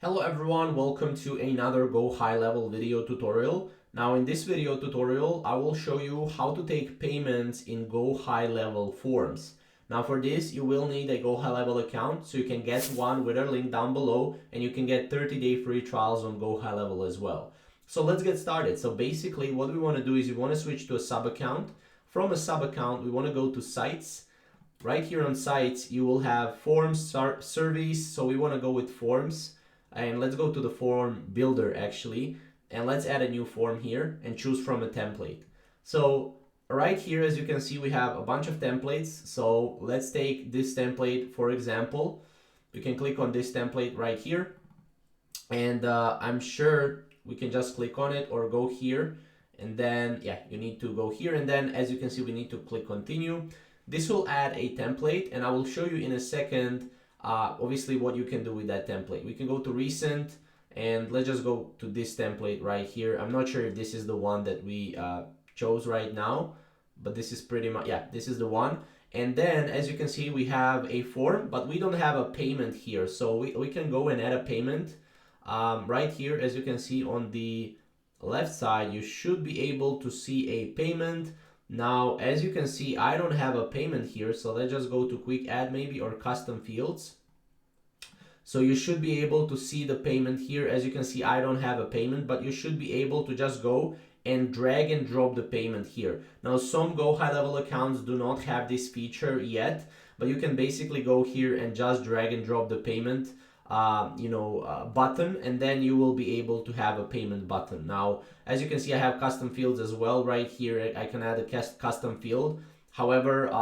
Hello everyone, welcome to another GoHighLevel video tutorial. Now in this video tutorial, I will show you how to take payments in GoHighLevel forms. Now for this, you will need a GoHighLevel account, so you can get one with our link down below, and you can get 30-day free trials on GoHighLevel as well. So let's get started. So basically what we want to do is we want to switch to a sub account. From a sub account, we want to go to sites. Right here on sites, you will have forms, surveys, so we want to go with forms. And let's go to the form builder actually, and let's add a new form here and choose from a template. So right here, as you can see, we have a bunch of templates. So let's take this template for example. We can click on this template right here, and I'm sure we can just click on it or go here, and then yeah, you need to go here, and then as you can see, we need to click continue. This will add a template, and I will show you in a second obviously what you can do with that template. We can go to recent, and let's just go to this template right here. I'm not sure if this is the one that we chose right now, but this is pretty much, yeah, this is the one. And then as you can see, we have a form, but we don't have a payment here, so we can go and add a payment. Right here, as you can see on the left side, you should be able to see a payment. Now, as you can see, I don't have a payment here, so let's just go to quick add maybe, or custom fields. So you should be able to see the payment here. As you can see, I don't have a payment, but you should be able to just go and drag and drop the payment here. Now, some GoHighLevel accounts do not have this feature yet, but you can basically go here and just drag and drop the payment button, and then you will be able to have a payment button. Now, as you can see, I have custom fields as well right here. I can add a custom field. However,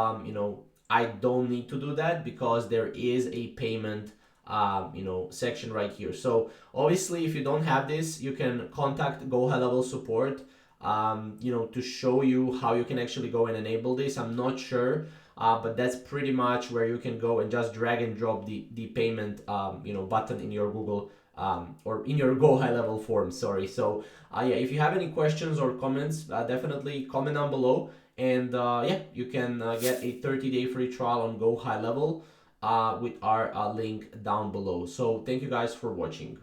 I don't need to do that because there is a payment section right here. So obviously, if you don't have this, you can contact GoHighLevel support to show you how you can actually go and enable this. I'm not sure, but that's pretty much where you can go and just drag and drop the payment button in your Google or in your GoHighLevel form, sorry. So yeah, if you have any questions or comments, definitely comment down below, and yeah, you can get a 30-day free trial on GoHighLevel with our link down below. So thank you guys for watching.